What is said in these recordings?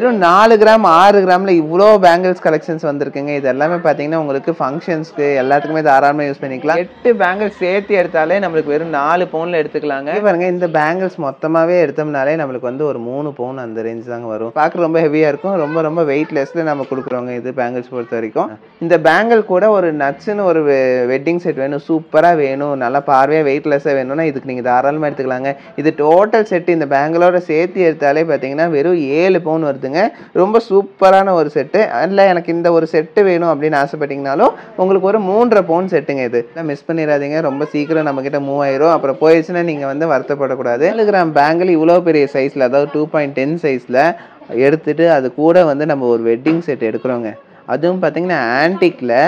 வெறும் 4 கிராம் 6 கிராமில் இவ்வளோ bangles collections வந்திருக்குங்க. இது எல்லாமே பார்த்தீங்கன்னா உங்களுக்கு ஃபங்க்ஷன்ஸ்க்கு எல்லாத்துக்குமே தாராளமாக யூஸ் பண்ணிக்கலாம். 8 பேங்கிள்ஸ் சேர்த்து எடுத்தாலே நம்மளுக்கு வெறும் 4 பவுனில் எடுத்துக்கலாங்க. பாருங்க இந்த பேங்கிள்ஸ் மொத்தமாகவே எடுத்தோம்னாலே நம்மளுக்கு வந்து ஒரு 3 பவுன் அந்த ரேஞ்ச் தாங்க வரும். பார்க்க ரொம்ப ஹெவியாக இருக்கும், ரொம்ப ரொம்ப வெயிட்லெஸ்ல நம்ம கொடுக்குறோங்க இது பேங்கிள்ஸ் பொறுத்த வரைக்கும். இந்த பேங்கிள் கூட ஒரு நட்ஸ்ன்னு ஒரு வெட்டிங் செட் வேணும், சூப்பராக வேணும், நல்லா பார்வையாக வெயிட்லெஸ்ஸாக வேணும்னா இதுக்கு நீங்கள் தாராளமாக எடுத்துக்கலாங்க. இது டோட்டல் செட்டு இந்த பேங்கிளோட சேர்த்து எடுத்தாலே பார்த்தீங்கன்னா வெறும் 7 பவுன் வருதுங்க. ரொம்ப சூப்பரான ஒரு செட்டு. இல்லை எனக்கு இந்த ஒரு செட்டு வேணும் அப்படின்னு ஆசைப்பட்டீங்கனாலும் உங்களுக்கு ஒரு 3.5 பவுன் செட்டுங்க. இது மிஸ் பண்ணிடாதீங்க, ரொம்ப சீக்கிரம் நம்மக்கிட்ட மூவ் ஆயிரும். அப்புறம் போயிடுச்சுன்னா நீங்கள் வந்து வருத்தப்படக்கூடாது. 4 கிராம் பேங்கிள் இவ்வளோ பெரிய சைஸில், அதாவது 2.10 சைஸில் எடுத்துட்டு அது கூட வந்து நம்ம ஒரு வெட்டிங் செட் எடுக்கிறோங்க. அதுவும் பார்த்தீங்கன்னா ஆன்டிக்கில்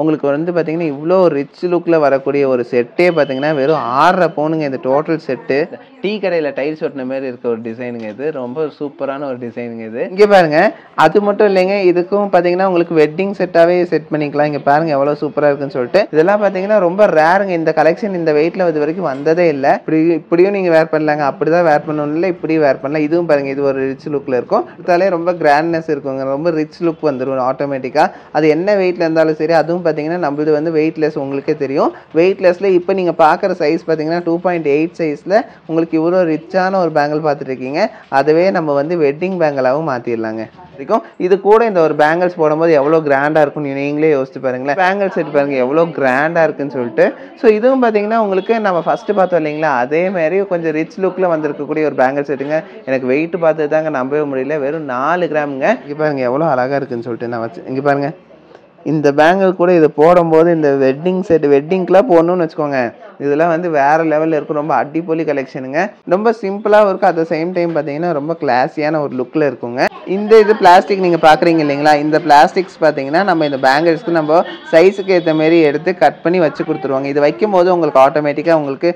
உங்களுக்கு வந்து பார்த்தீங்கன்னா இவ்வளோ ரிச் லுக்கில் வரக்கூடிய ஒரு செட்டே பார்த்தீங்கன்னா வெறும் 6.5 பவுனுங்க. இந்த டோட்டல் செட்டு டீ கடையில் டைல்ஸ் ஒட்டின மாதிரி இருக்க ஒரு டிசைனுங்க. இது ரொம்ப சூப்பரான ஒரு டிசைனுங்க. இது இங்கே பாருங்க, அது மட்டும் இல்லைங்க, இதுக்கும் பார்த்தீங்கன்னா உங்களுக்கு வெட்டிங் செட்டாகவே செட் பண்ணிக்கலாம். இங்கே பாருங்க எவ்வளோ சூப்பராக இருக்குன்னு சொல்லிட்டு. இதெல்லாம் பார்த்தீங்கன்னா ரொம்ப ரேருங்க. இந்த கலெக்ஷன் இந்த வெயிட்டில் இது வரைக்கும் வந்ததே இல்லை. இப்படியும் நீங்கள் வேர் பண்ணலாங்க, அப்படி தான் வேர் பண்ணணும் இல்லை, இப்படியும் வேர் பண்ணலாம். இதுவும் பாருங்க, இது ஒரு ரிச் லுக்கில் இருக்கும். எடுத்தாலே ரொம்ப கிராண்ட்னஸ் இருக்குங்க, ரொம்ப ரிச் லுக் வந்துடும் ஆட்டோமேட்டிக்காக. அது என்ன வெயிட்டில் இருந்தாலும் சரி. அதுவும் பார்த்தீங்கன்னா நம்மளது வந்து வெயிட்லெஸ், உங்களுக்கே தெரியும். வெயிட்லெஸ்ல இப்போ நீங்கள் பார்க்குற சைஸ் பார்த்தீங்கன்னா 2.8 சைஸில் உங்களுக்கு இவ்வளோ ரிச்சான ஒரு பேங்கிள் பார்த்துட்டு இருக்கீங்க. அதுவே நம்ம வந்து வெட்டிங் பேங்கிளாகவும் மாற்றிடலாங்க. இது கூட இந்த ஒரு பேங்கிள்ஸ் போடும்போது எவ்வளோ கிராண்டாக இருக்கும்னு நீங்களே யோசிச்சு பாருங்களேன். பேங்கிள் செட் பாருங்க எவ்வளோ கிராண்டாக இருக்குன்னு சொல்லிட்டு. ஸோ இதுவும் பார்த்தீங்கன்னா உங்களுக்கு நம்ம ஃபஸ்ட்டு பார்த்தோம் இல்லைங்களா, அதே மாதிரி கொஞ்சம் ரிச் லுக்கில் வந்திருக்கக்கூடிய ஒரு பேங்கிள் செட்டுங்க. எனக்கு வெயிட் பார்த்து தாங்க நம்பவே முடியல. வெறும் 4 கிராமுங்க. இங்கே பாருங்க எவ்வளோ அழகாக இருக்குன்னு சொல்லிட்டு நான் வச்சு இங்கே பாருங்க. இந்த பேங்கிள் கூட இதை போடும்போது இந்த வெட்டிங் செட் வெட்டிங்க்கெலாம் போடணும்னு வச்சுக்கோங்க, இதெல்லாம் வந்து வேறு லெவலில் இருக்கும். ரொம்ப அடிப்பொலி கலெக்ஷனுங்க. ரொம்ப சிம்பிளாகவும் இருக்கும், அட் த சேம் டைம் பார்த்தீங்கன்னா ரொம்ப கிளாஸியான ஒரு லுக்கில் இருக்குங்க. இந்த இது பிளாஸ்டிக் நீங்கள் பார்க்குறீங்க இல்லைங்களா, இந்த பிளாஸ்டிக்ஸ் பார்த்தீங்கன்னா நம்ம இந்த பேங்கிள்ஸ்க்கு நம்ம சைஸுக்கு ஏற்ற மாரி எடுத்து கட் பண்ணி வச்சு கொடுத்துருவாங்க. இது வைக்கும் போது உங்களுக்கு ஆட்டோமேட்டிக்காக உங்களுக்கு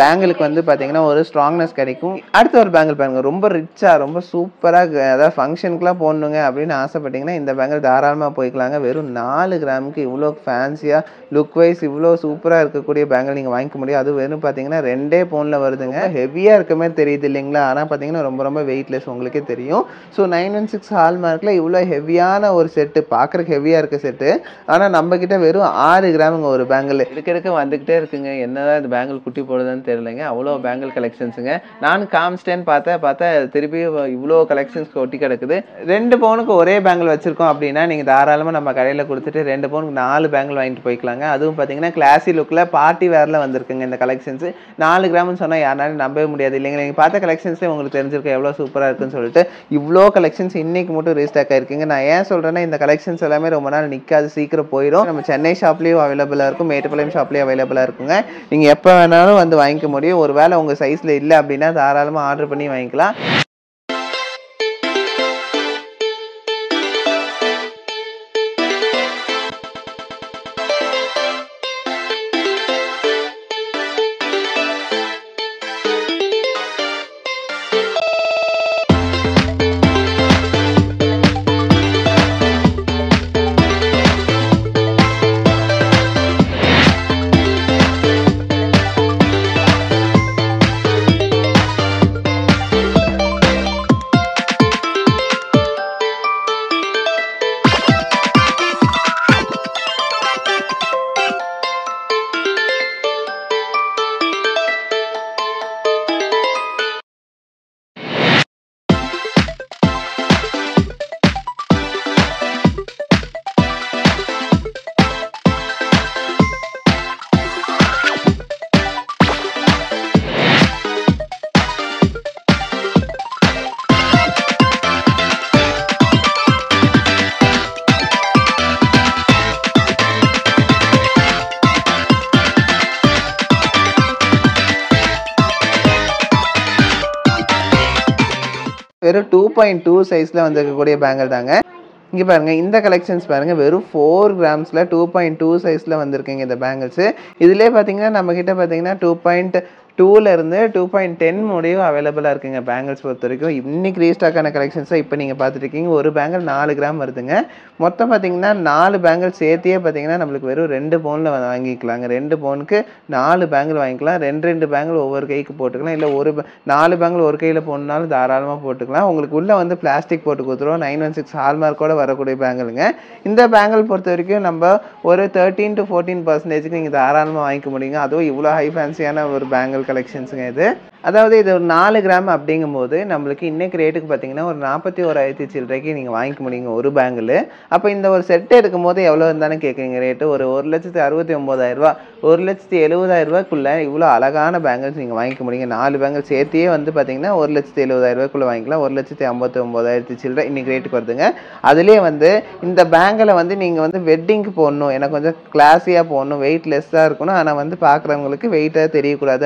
பேங்கிளுக்கு வந்து பார்த்தீங்கன்னா ஒரு ஸ்ட்ராங்னஸ் கிடைக்கும். அடுத்த ஒரு பேங்கிள் பாருங்கள், ரொம்ப ரிச்சாக ரொம்ப சூப்பராக, அதாவது ஃபங்க்ஷனுக்குலாம் போடணுங்க அப்படின்னு ஆசைப்பட்டீங்கன்னா இந்த பேங்கிள் தாராளமாக போய்க்கலாங்க. வெறும் 4 கிராமுக்கு இவ்வளோ ஃபேன்சியாக லுக் வைஸ் இவ்வளோ சூப்பராக இருக்கக்கூடிய பேங்கிள் நீங்கள் வாங்கிக்க முடியும். அது வெறும் பார்த்தீங்கன்னா 2 பவுனில் வருதுங்க. ஹெவியாக இருக்க மாதிரி தெரியுது இல்லைங்களா, ஆனால் பார்த்தீங்கன்னா ரொம்ப ரொம்ப வெயிட்லெஸ், உங்களுக்கே தெரியும். ஸோ 916 ஹால்மார்க்கில் இவ்வளோ ஹெவியான ஒரு செட்டு, பார்க்குறக்கு ஹெவியாக இருக்க செட்டு, ஆனால் நம்மக்கிட்ட வெறும் 6 கிராமுங்க ஒரு பேங்கிள். எடுக்க வந்துக்கிட்டே இருக்குங்க. என்னதான் இந்த பேங்கிள் குட்டி போடுதுன்னு தெரியலைங்க, அவ்வளோ பேங்கிள் கலெக்ஷன்ஸுங்க. நான் காமிச்சிட்டேன்னு பார்த்தா திருப்பி இவ்வளோ கலெக்ஷன்ஸ்க்கு ஒட்டி கிடக்குது. 2 பவுனுக்கு ஒரே பேங்கிள் வச்சுருக்கோம் அப்படின்னா நீங்கள் தாராளமாக நம்ம கடையில் கொடுத்துட்டு 2 பவுனுக்கு 4 பேங்கிள் வாங்கிட்டு போய்க்கலாங்க. அதுவும் பார்த்தீங்கன்னா கிளாசி லுக்கில் பார்ட்டி வேரில் வந்திருக்குங்க இந்த கலெக்ஷன்ஸ். 4 கிராம்னு சொன்னால் யாராலும் நம்பவே முடியாது இல்லைங்க. நீங்கள் பார்த்த கலெக்ஷன்ஸே உங்களுக்கு தெரிஞ்சிருக்கும் எவ்வளோ சூப்பராக இருக்குன்னு சொல்லிட்டு. இவ்வளோ கலெக்ஷன்ஸ் இன்னைக்கு மட்டும் ரீஸ்டாக் ஆயிருக்குங்க. நான் ஏன் சொல்கிறேன்னா இந்த கலெக்ஷன்ஸ் எல்லாமே ரொம்ப நாள் நிற்காது, சீக்கிரம் போயிடும். நம்ம சென்னை ஷாப்லேயும் அவைலபிளாக இருக்கும், மேட்டுப்பாளையம் ஷாப்லேயும் அவைலபிளாக இருக்குங்க. நீங்கள் எப்போ வேணாலும் வந்து வாங்கிக்க முடியும். ஒரு வேளை உங்கள் சைஸில் இல்லை அப்படின்னா தாராளமாக ஆர்டர் பண்ணி வாங்கிக்கலாம். வெறும் 2.2 சைஸில் வந்திருக்கக்கூடிய பேங்கிள் தாங்க. இங்கே பாருங்கள், இந்த கலெக்ஷன்ஸ் பாருங்கள், வெறும் 4 கிராம்ஸில் 2.2 சைஸில் வந்திருக்குங்க இந்த பேங்கிள்ஸு. இதிலே பார்த்தீங்கன்னா நம்மக்கிட்ட பார்த்தீங்கன்னா 2லேருந்து 2.10 முடியும் அவைலபிளாக இருக்குங்க பேங்கிள்ஸ் பொறுத்த வரைக்கும். இன்னைக்கு ரீஸ்டாக்கான கலெக்ஷன்ஸை இப்போ நீங்கள் பார்த்துருக்கீங்க. ஒரு பேங்கிள் 4 கிராம் வருதுங்க. மொத்தம் பார்த்தீங்கன்னா 4 பேங்கிள் சேர்த்தியே பார்த்தீங்கன்னா நம்மளுக்கு வெறும் 2 பவுனில் வாங்கிக்கலாங்க. 2 பவுனுக்கு 4 பேங்கிள் வாங்கிக்கலாம். 2 பேங்கிள் ஒவ்வொரு கைக்கு போட்டுக்கலாம். இல்லை 4 பேங்கிள் ஒரு கையில் போடணுனாலும் தாராளமாக போட்டுக்கலாம். உங்களுக்கு உள்ளே வந்து பிளாஸ்டிக் போட்டு கொடுத்துருவோம். 916 ஹால்மார்க்கோட வரக்கூடிய பேங்கிளுங்க. இந்த பேங்கிள் பொறுத்த வரைக்கும் நம்ம ஒரு 13 to 14% நீங்கள் தாராளமாக வாங்கிக்க முடியுங்க. அதுவும் இவ்வளோ ஹை ஃபேன்சியான ஒரு பேங்கிள் கலெக்ஷன்ஸுங்க இது. அதாவது இது ஒரு 4 கிராம் அப்படிங்கும்போது நம்மளுக்கு இன்னைக்கு ரேட்டுக்கு பார்த்தீங்கன்னா ஒரு 41,000 சில்லறைக்கு நீங்கள் வாங்கிக்க முடியுங்க ஒரு பேங்கிள். அப்போ இந்த ஒரு செட்டு எடுக்கும்போது எவ்வளோ இருந்தாலும் கேட்குறீங்க ரேட்டு? ஒரு 1,69,000 1,70,000 இவ்வளோ அழகான பேங்கிள்ஸ் நீங்கள் வாங்கிக்க முடியுங்க. 4 பேங்கிள் சேர்த்தியே வந்து பார்த்தீங்கன்னா 1,70,000 வாங்கிக்கலாம். 1,59,000 சில்லறை இன்னைக்கு ரேட்டுக்கு வருதுங்க. அதுலேயே வந்து இந்த பேங்கில் வந்து நீங்கள் வந்து வெட்டிங்க்கு போடணும், எனக்கு கொஞ்சம் கிளாஸியாக போடணும், வெயிட்லெஸ்ஸாக இருக்கணும், ஆனால் வந்து பார்க்குறவங்களுக்கு வெயிட்டாக தெரியக்கூடாது,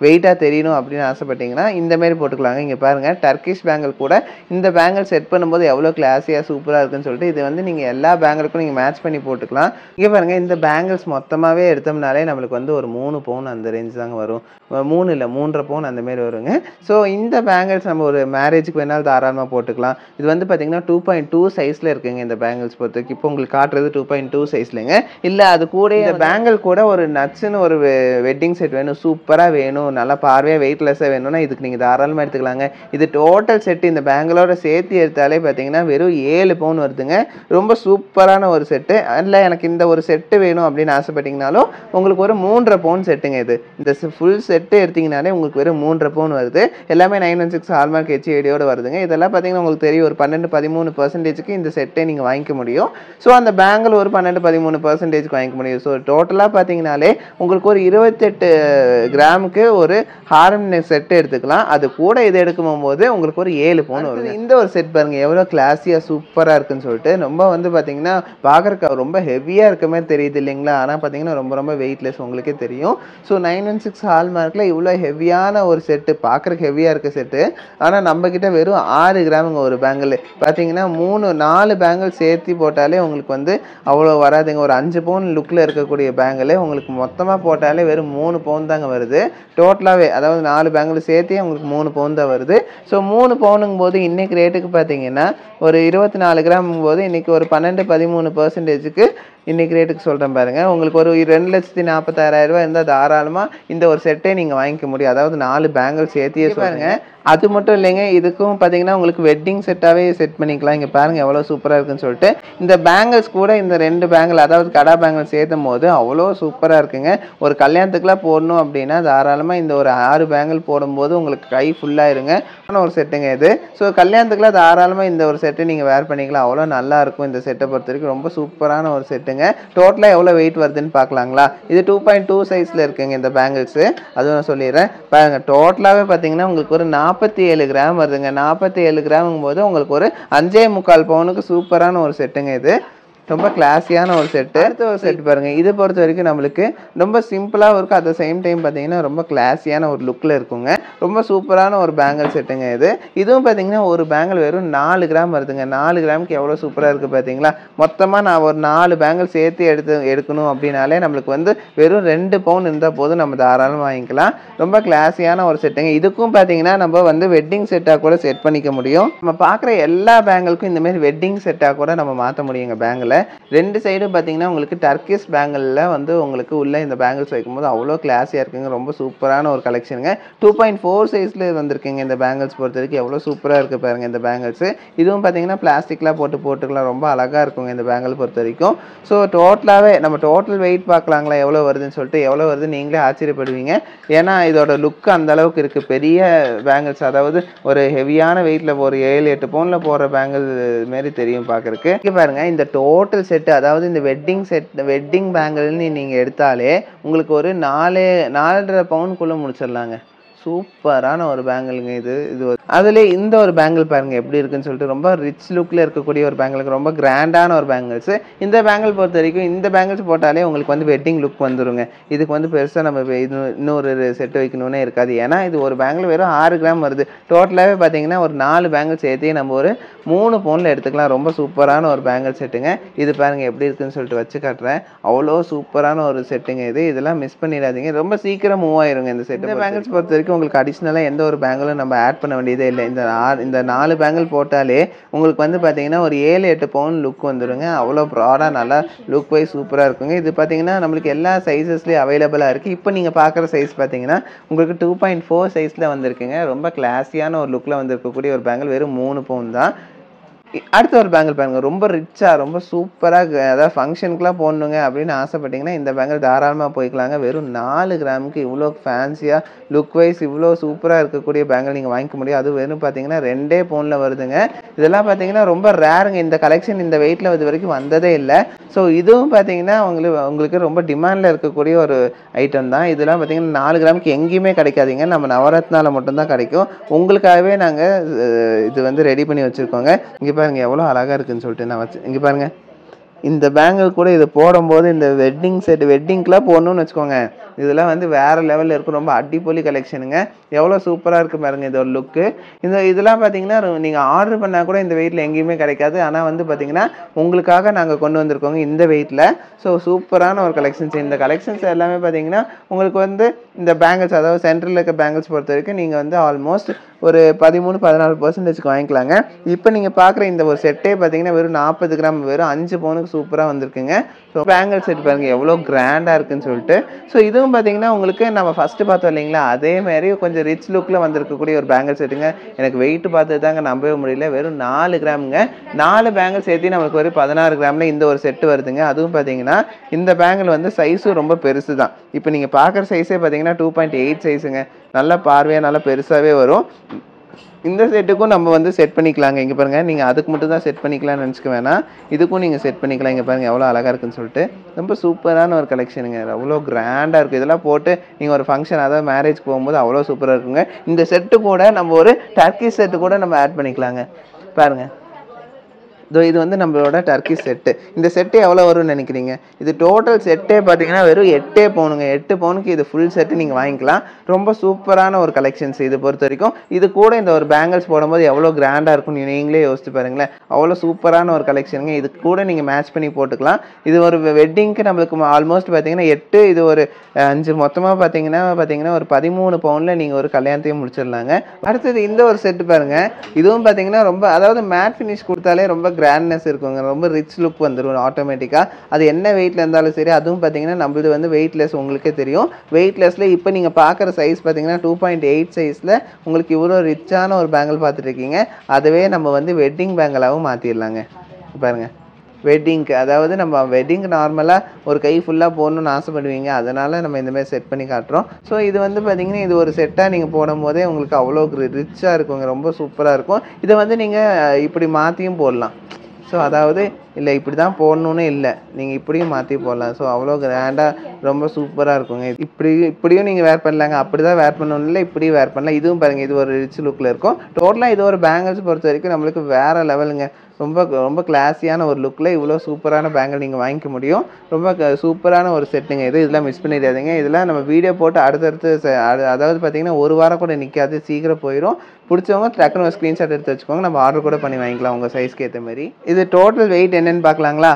வெயிட்டாக தெரியணும் அப்படின்னு ஆசைப்பட்டீங்கன்னா இந்தமாரி போட்டுக்கலாங்க. இங்கே பாருங்கள், டர்க்கிஷ் பேங்கிள் கூட இந்த பேங்கிள் செட் பண்ணும்போது எவ்வளோ கிளாஸியாக சூப்பராக இருக்குன்னு சொல்லிட்டு இது வந்து நீங்கள் எல்லா பேங்கிளுக்கும் நீங்கள் மேட்ச் பண்ணி போட்டுக்கலாம். இங்கே பாருங்கள், இந்த பேங்கிள்ஸ் மொத்தமாகவே எடுத்தோம்னாலே நம்மளுக்கு வந்து ஒரு 3 பவுன் அந்த ரேஞ்ச் தாங்க வரும். 3 இல்லை 3.5 பவுன் அந்தமாரி வருங்க. ஸோ இந்த பேங்கிள்ஸ் நம்ம ஒரு மேரேஜுக்கு வேணாலும் தாராளமாக போட்டுக்கலாம். இது வந்து பார்த்தீங்கன்னா 2.2 சைஸில் இருக்குங்க இந்த பேங்கிள்ஸ் பொறுத்தவரைக்கும். இப்போ உங்களுக்கு காட்டுறது 2.2 சைஸ்லங்க. இல்லை அது கூட இந்த பேங்கிள் கூட ஒரு நட்ஸ்ன்னு ஒரு வெட்டிங் செட் வேணும், சூப்பராக வேணும், நல்லா பார்வையாக வெயிட்லெஸ்ஸாக வேணும்னா இதுக்கு நீங்கள் தாராளமாக எடுத்துக்கலாங்க. இது டோட்டல் செட்டு இந்த பேங்கிளோட சேர்த்து எடுத்தாலே பார்த்தீங்கன்னா வெறும் 7 பவுன் வருதுங்க. ரொம்ப சூப்பரான ஒரு செட்டு. இல்லை எனக்கு இந்த ஒரு செட்டு வேணும் அப்படின்னு ஆசைப்பட்டீங்கனாலும் உங்களுக்கு ஒரு 3.5 பவுன் செட்டுங்க. இது இந்த ஃபுல் செட்டு எடுத்தீங்கனாலே உங்களுக்கு வெறும் 3.5 பவுன் வருது. எல்லாமே 916 ஹால்மார்க் HUID வருதுங்க. இதெல்லாம் பார்த்தீங்கன்னா உங்களுக்கு தெரியும், ஒரு 12-13% இந்த செட்டை நீங்கள் வாங்கிக்க முடியும். ஸோ அந்த பேங்கிள் ஒரு 12-13% வாங்கிக்க முடியும். ஸோ டோட்டலாக பார்த்தீங்கனாலே உங்களுக்கு ஒரு 28 கிராமுக்கு ஒரு ஹாரம் செட்டு எடுத்துக்கலாம். அது கூட இது எடுக்கும்போது உங்களுக்கு ஒரு 7 பவுன் வருது. இந்த ஒரு செட் பாருங்கள் எவ்வளோ கிளாஸியாக சூப்பராக இருக்குன்னு சொல்லிட்டு. ரொம்ப வந்து பார்த்தீங்கன்னா பார்க்குறக்கு ரொம்ப ஹெவியாக இருக்க மாதிரி தெரியுது இல்லைங்களா? ஆனால் பார்த்தீங்கன்னா ரொம்ப ரொம்ப வெயிட்லெஸ், உங்களுக்கே தெரியும். ஸோ 916 ஹால்மார்க்கில் இவ்வளோ ஹெவியான ஒரு செட்டு, பார்க்குறக்கு ஹெவியாக இருக்க செட்டு. ஆனால் நம்மக்கிட்ட வெறும் 6 கிராமுங்க ஒரு பேங்கிள். பார்த்தீங்கன்னா 4 பேங்கிள் சேர்த்து போட்டாலே உங்களுக்கு வந்து அவ்வளோ வராதுங்க. ஒரு 5 பவுன் லுக்கில் இருக்கக்கூடிய பேங்கிள் உங்களுக்கு மொத்தமாக போட்டாலே வெறும் 3 பவுன் தாங்க வருது டோட்டலாகவே. அதாவது 4 பேங்கிள் சேர்த்தே உங்களுக்கு 3 பவுன் தான் வருது. ஸோ 3 பவுனுங்கும் போது இன்றைக்கி ரேட்டுக்கு பார்த்தீங்கன்னா ஒரு 24 கிராமுங்கும் போது இன்றைக்கி ஒரு 12-13%க்கு இன்றைக்கி ரேட்டுக்கு சொல்கிறேன் பாருங்கள். உங்களுக்கு ஒரு 2,46,000 இருந்தால் தாராளமாக இந்த ஒரு செட்டே நீங்கள் வாங்கிக்க முடியும். அதாவது 4 பேங்கிள் சேர்த்தியே பாருங்கள். அது மட்டும் இல்லைங்க, இதுக்கும் பார்த்தீங்கன்னா உங்களுக்கு வெட்டிங் செட்டாகவே செட் பண்ணிக்கலாம். இங்கே பாருங்கள் எவ்வளோ சூப்பராக இருக்குன்னு சொல்லிட்டு. இந்த பேங்கிள்ஸ் கூட இந்த 2 பேங்கிள், அதாவது கடா பேங்கிள் சேர்த்தும் போது அவ்வளோ சூப்பராக இருக்குங்க. ஒரு கல்யாணத்துக்குலாம் போடணும் அப்படின்னா தாராளமாக இந்த ஒரு 6 பேங்கிள் போடும்போது உங்களுக்கு கை ஃபுல்லாக இருங்க ஒரு செட்டுங்க இது. ஸோ கல்யாணத்துக்குலாம் தாராளமாக இந்த ஒரு செட்டை நீங்கள் வேர் பண்ணிக்கலாம். அவ்வளோ நல்லா இருக்கும் இந்த செட்டை பொறுத்த வரைக்கும். ரொம்ப சூப்பரான ஒரு செட்டுங்க. டோட்டலாக எவ்வளோ வெயிட் வருதுன்னு பார்க்கலாங்களா? இது 2.2 சைஸில் இருக்குங்க இந்த பேங்கிள்ஸு. அதுவும் நான் சொல்லிடுறேன் பாருங்கள். டோட்டலாகவே பார்த்தீங்கன்னா உங்களுக்கு ஒரு 47 கிராம் வருதுங்க. 47 கிராமுங்கும் போது உங்களுக்கு ஒரு 5.25 பவுனுக்கு சூப்பரான ஒரு செட்டுங்க இது. ரொம்ப கிளாஸியான ஒரு செட்டு. அடுத்த ஒரு செட் பாருங்கள். இதை பொறுத்த வரைக்கும் நம்மளுக்கு ரொம்ப சிம்பிளாகவும் இருக்கும், அட் த சேம் டைம் பார்த்தீங்கன்னா ரொம்ப கிளாஸியான ஒரு லுக்கில் இருக்குங்க. ரொம்ப சூப்பரான ஒரு பேங்கிள் செட்டுங்க இது. இதுவும் பார்த்தீங்கன்னா ஒரு பேங்கிள் வெறும் 4 கிராம் வருதுங்க. 4 கிராமுக்கு எவ்வளோ சூப்பராக இருக்குது பார்த்தீங்களா? மொத்தமாக நான் ஒரு 4 பேங்கிள் சேர்த்து எடுக்கணும் அப்படின்னாலே நம்மளுக்கு வந்து வெறும் 2 பவுன் இருந்தால் போதும், நம்ம தாராளமாக வாங்கிக்கலாம். ரொம்ப கிளாஸியான ஒரு செட்டுங்க. இதுக்கும் பார்த்தீங்கன்னா நம்ம வந்து வெட்டிங் செட்டாக கூட செட் பண்ணிக்க முடியும். நம்ம பார்க்குற எல்லா பேங்கிளுக்கும் இந்தமாரி வெட்டிங் செட்டாக கூட நம்ம மாற்ற முடியுங்க பேங்கில். 2 சைடும் பார்த்தீங்கன்னா உங்களுக்கு டர்க்கிஷ் பேங்கிளில் வந்து உங்களுக்கு உள்ள இந்த பேங்கிள்ஸ் வைக்கும்போது அவ்வளோ கிளாஸியாக இருக்குங்க. ரொம்ப சூப்பரான ஒரு கலெக்ஷனுங்க. 2.4 சைஸில் வந்திருக்குங்க இந்த பேங்கிள்ஸ் பொறுத்த வரைக்கும். எவ்வளோ சூப்பராக இருக்குது பாருங்கள் இந்த பேங்கிள்ஸு. இதுவும் பார்த்தீங்கன்னா பிளாஸ்டிக்லாம் போட்டுக்கலாம். ரொம்ப அழகாக இருக்குங்க இந்த பேங்கிள் பொறுத்த வரைக்கும். ஸோ டோட்டலாகவே நம்ம டோட்டல் வெயிட் பார்க்கலாங்களா எவ்வளோ வருதுன்னு சொல்லிட்டு. எவ்வளோ வருது நீங்களே ஆச்சரியப்படுவீங்க. ஏன்னா இதோட லுக் அந்த அளவுக்கு இருக்குது. பெரிய பேங்கிள்ஸ், அதாவது ஒரு ஹெவியான வெயிட்டில் ஒரு 7-8 பவுனில் போடுற பேங்கிள் மாரி தெரியும் பார்க்குறக்கு. இங்கே பாருங்கள், இந்த டோட்டல் செட்டு, அதாவது இந்த வெட்டிங் பேங்கிள்னு நீங்கள் எடுத்தாலே உங்களுக்கு ஒரு 4.5 பவுனுக்குள்ளே முடிச்சிடலாங்க. சூப்பரான ஒரு பேங்கிள்ங்க இது. அதுல இந்த ஒரு பேங்கிள் பாருங்க எப்படி இருக்குன்னு சொல்லிட்டு ரொம்ப ரிச் லுக்ல இருக்கக்கூடிய ஒரு பேங்கிளுக்கு ரொம்ப கிராண்டான ஒரு பேங்கிள்ஸ். இந்த பேங்கிள் பொறுத்த வரைக்கும் இந்த பேங்கிள்ஸ் போட்டாலே உங்களுக்கு வந்து வெட்டிங் லுக் வந்துருங்க. இதுக்கு வந்து பெருசா நம்ம இன்னொரு செட் வைக்கணும்னே இருக்காது. ஏன்னா இது ஒரு பேங்கிள் வெறும் 6 கிராம் வருது. டோட்டலாவே பாத்தீங்கன்னா ஒரு 4 பேங்கிள் சேர்த்து நம்ம ஒரு 3 பவுன்ல எடுத்துக்கலாம். ரொம்ப சூப்பரான ஒரு பேங்கிள் செட்டுங்க. இது பாருங்க எப்படி இருக்குன்னு சொல்லிட்டு வச்சு காட்டுறேன். அவ்வளோ சூப்பரான ஒரு செட்டுங்க இது. இதெல்லாம் மிஸ் பண்ணிடாதீங்க. ரொம்ப சீக்கிரம் மூவ் ஆயிருங்க இந்த செட். இந்த பேங்கிள்ஸ் பொறுத்த வரைக்கும் உங்களுக்கு அடிஷனலா எந்த ஒரு பேங்கிளும் நம்ம ஆட் பண்ண வேண்டியதே இல்லை. இந்த 4 பேங்கிள் போட்டாலே உங்களுக்கு வந்து பாத்தீங்கன்னா ஒரு 7-8 பவுன் லுக் வந்துருங்க. அவ்வளோ ப்ராடா நல்லா லுக் வைஸ் சூப்பரா இருக்குங்க. இது பாத்தீங்கன்னா நம்மளுக்கு எல்லா சைஸஸ்லயும் அவைலபிளா இருக்கு. இப்போ நீங்க பாக்குற சைஸ் பாத்தீங்கன்னா உங்களுக்கு 2.4 சைஸ்ல வந்திருக்குங்க. ரொம்ப கிளாஸியான ஒரு லுக்ல வந்திருக்கக்கூடிய ஒரு பேங்கிள் வெறும் 3 பவுன் தான். அடுத்த ஒரு பேங்கிள் பாருங்க. ரொம்ப ரிச்சா ரொம்ப சூப்பரா அதாவது ஃபங்க்ஷனுக்குலாம் போடணுங்க அப்படின்னு ஆசைப்பட்டீங்கன்னா இந்த பேங்கிள் தாராளமாக போய்க்கலாங்க. வெறும் 4 கிராமுக்கு இவ்வளோ ஃபேன்சியாக லுக் வைஸ் இவ்வளோ சூப்பராக இருக்கக்கூடிய பேங்கிள் நீங்கள் வாங்கிக்க முடியும். அது வெறும் பார்த்தீங்கன்னா 2 பவுனில் வருதுங்க. இதெல்லாம் பார்த்தீங்கன்னா ரொம்ப ரேருங்க. இந்த கலெக்ஷன் இந்த வெயிட்டில் இது வரைக்கும் வந்ததே இல்லை. ஸோ இதுவும் பார்த்தீங்கன்னா உங்களுக்கு ரொம்ப டிமாண்டில் இருக்கக்கூடிய ஒரு ஐட்டம் தான். இதெல்லாம் பார்த்தீங்கன்னா 4 கிராமுக்கு எங்கேயுமே கிடைக்காதீங்க. நம்ம நவரத்னால மட்டும்தான் கிடைக்கும். உங்களுக்காகவே நாங்கள் இது வந்து ரெடி பண்ணி வச்சுருக்கோங்க. இங்கே பாருங்க எவ்வளோ அழகா இருக்குன்னு சொல்லிட்டு நான் வச்சு இங்கே பாருங்க. இந்த பேங்கிள் கூட இதை போடும்போது இந்த வெட்டிங்க்குலாம் போடணும்னு வச்சுக்கோங்க. இதெல்லாம் வந்து வேற லெவலில் இருக்கும். ரொம்ப அடிப்பொலி கலெக்ஷனுங்க. எவ்வளோ சூப்பராக இருக்குது பாருங்க இதோட லுக்கு. இதெல்லாம் பார்த்தீங்கன்னா நீங்கள் ஆர்டர் பண்ணால் கூட இந்த வெயிட்டில் எங்கேயுமே கிடைக்காது. ஆனால் வந்து பார்த்தீங்கன்னா உங்களுக்காக நாங்கள் கொண்டு வந்திருக்கோங்க இந்த வெயிட்டில். ஸோ சூப்பரான ஒரு கலெக்ஷன்ஸ். இந்த கலெக்ஷன்ஸ் எல்லாமே பார்த்தீங்கன்னா உங்களுக்கு வந்து இந்த பேங்கிள்ஸ் அதாவது சென்ட்ரலில் இருக்க பேங்கிள்ஸ் பொறுத்த வரைக்கும் நீங்கள் வந்து ஆல்மோஸ்ட் ஒரு 13-14% வாங்கிக்கலாங்க. இப்போ நீங்கள் பார்க்குற இந்த ஒரு செட்டே பார்த்தீங்கன்னா வெறும் 40 கிராம் வெறும் 5 பவுனுக்கு சூப்பராக வந்திருக்குங்க. ஸோ பேங்கிள் செட் பாருங்கள் எவ்வளோ கிராண்டாக இருக்குன்னு சொல்லிட்டு. ஸோ இதுவும் பார்த்தீங்கன்னா உங்களுக்கு நம்ம ஃபஸ்ட்டு பார்த்தோம் இல்லைங்களா, அதே மாதிரி கொஞ்சம் ரிச் லுக்கில் வந்திருக்கக்கூடிய ஒரு பேங்கிள் செட்டுங்க. எனக்கு வெயிட் பார்த்து தாங்க நம்பவே முடியல. வெறும் 4 கிராமுங்க. 4 பேங்கிள் சேர்த்து நம்மளுக்கு ஒரு 16 கிராமில் இந்த ஒரு செட்டு வருதுங்க. அதுவும் பார்த்தீங்கன்னா இந்த பேங்கிள் வந்து சைஸும் ரொம்ப பெருசு தான். இப்போ நீங்கள் பார்க்குற சைஸே பார்த்தீங்கன்னா 2.8 சைஸுங்க. நல்லா பார்வையாக நல்லா பெருசாகவே வரும். இந்த செட்டுக்கும் நம்ம வந்து செட் பண்ணிக்கலாங்க. இங்கே பாருங்கள், நீங்கள் அதுக்கு மட்டும் தான் செட் பண்ணிக்கலாம்னு நினச்சிக்க வேணாம். இதுக்கும் நீங்கள் செட் பண்ணிக்கலாம். இங்கே பாருங்கள் எவ்வளோ அழகாக இருக்குன்னு சொல்லிட்டு. ரொம்ப சூப்பரான ஒரு கலெக்ஷனுங்க. அவ்வளோ கிராண்டாக இருக்குது. இதெல்லாம் போட்டு நீங்கள் ஒரு ஃபங்க்ஷன் அதாவது மேரேஜ்க்கு போகும்போது அவ்வளோ சூப்பராக இருக்குங்க. இந்த செட்டு கூட நம்ம ஒரு டர்க்கிஷ் செட்டு கூட நம்ம ஆட் பண்ணிக்கலாங்க. பாருங்கள், இது வந்து நம்மளோட டர்க்கி செட்டு. இந்த செட்டு எவ்வளோ வரும்னு நினைக்கிறீங்க? இது டோட்டல் செட்டே பார்த்தீங்கன்னா வெறும் 8 பவுனுங்க. 8 பவுனுக்கு இது ஃபுல் செட்டு நீங்கள் வாங்கிக்கலாம். ரொம்ப சூப்பரான ஒரு கலெக்ஷன்ஸ் இது பொறுத்த வரைக்கும். இது கூட இந்த ஒரு பேங்கிள்ஸ் போடும்போது எவ்வளோ கிராண்டாக இருக்கும்னு நீங்களே யோசிச்சு பாருங்களேன். அவ்வளோ சூப்பரான ஒரு கலெக்ஷனுங்க. இது கூட நீங்கள் மேட்ச் பண்ணி போட்டுக்கலாம். இது ஒரு வெட்டிங்க்கு நம்மளுக்கு ஆல்மோஸ்ட் பார்த்தீங்கன்னா 8 இது ஒரு 5 மொத்தமாக பார்த்தீங்கன்னா ஒரு 13 பவுனில் நீங்கள் ஒரு கல்யாணத்தையும் முடிச்சிடலாங்க. அடுத்தது இந்த ஒரு செட்டு பாருங்கள். இதுவும் பார்த்தீங்கன்னா ரொம்ப அதாவது மேட் ஃபினிஷ் கொடுத்தாலே ரொம்ப கிராண்ட்னஸ் இருக்குங்க. ரொம்ப ரிச் லுக் வந்துடும் ஆட்டோமேட்டிக்காக. அது என்ன வெயிட்டில் இருந்தாலும் சரி. அதுவும் பார்த்தீங்கன்னா நம்மளது வந்து வெயிட்லெஸ், உங்களுக்கே தெரியும். வெயிட்லெஸில் இப்போ நீங்கள் பார்க்குற சைஸ் பார்த்தீங்கன்னா 2.8 சைஸில் உங்களுக்கு இவ்வளோ ரிச்சான ஒரு பேங்கிள் பார்த்துட்டு இருக்கீங்க. அதுவே நம்ம வந்து வெட்டிங் பேங்கிளாகவும் மாற்றிடலாங்க. பாருங்கள், வெட்டிங்க்கு அதாவது நம்ம வெட்டிங்க்கு நார்மலாக ஒரு கை ஃபுல்லாக போடணும்னு ஆசைப்படுவீங்க. அதனால் நம்ம இந்தமாதிரி செட் பண்ணி காட்டுறோம். ஸோ இது வந்து பார்த்திங்கன்னா இது ஒரு செட்டாக நீங்கள் போடும் போதே உங்களுக்கு அவ்வளோ ரிச்சாக இருக்குங்க. ரொம்ப சூப்பராக இருக்கும். இதை வந்து நீங்கள் இப்படி மாற்றியும் போடலாம். ஸோ அதாவது இல்லை இப்படி தான் போடணுன்னு இல்லை, நீங்கள் இப்படியும் மாற்றி போடலாம். ஸோ அவ்வளோ கிராண்டாக ரொம்ப சூப்பராக இருக்குங்க. இப்படியும் நீங்கள் வேர் பண்ணலாங்க. அப்படி தான் வேர் பண்ணணும் இல்லை, இப்படியும் வேர் பண்ணலாம். இதுவும் பாருங்கள், இது ஒரு ரிச் லுக்கில் இருக்கும். டோட்டலாக இது ஒரு பேங்கிள்ஸ் பொறுத்த வரைக்கும் நம்மளுக்கு வேறு லெவலுங்க. ரொம்ப ரொம்ப கிளாஸியான ஒரு லுக்கில் இவ்வளோ சூப்பரான பேங்கிள் நீங்கள் வாங்கிக்க முடியும். ரொம்ப சூப்பரான ஒரு செட்டுங்க இது. இதெல்லாம் மிஸ் பண்ணிடாதீங்க. இதெல்லாம் நம்ம வீடியோ போட்டு அடுத்தடுத்து அதாவது பார்த்தீங்கன்னா ஒரு வாரம் கூட நிற்காது, சீக்கிரம் போயிடும். பிடிச்சவங்க டக்குனு ஒரு ஸ்க்ரீன்ஷாட் எடுத்து வச்சுக்கோங்க. நம்ம ஆர்டர் கூட பண்ணி வாங்கிக்கலாம் உங்கள் சைஸ்க்கு ஏற்ற மாதிரி. இது டோட்டல் வெயிட் என்னென்னு பார்க்கலாங்களா?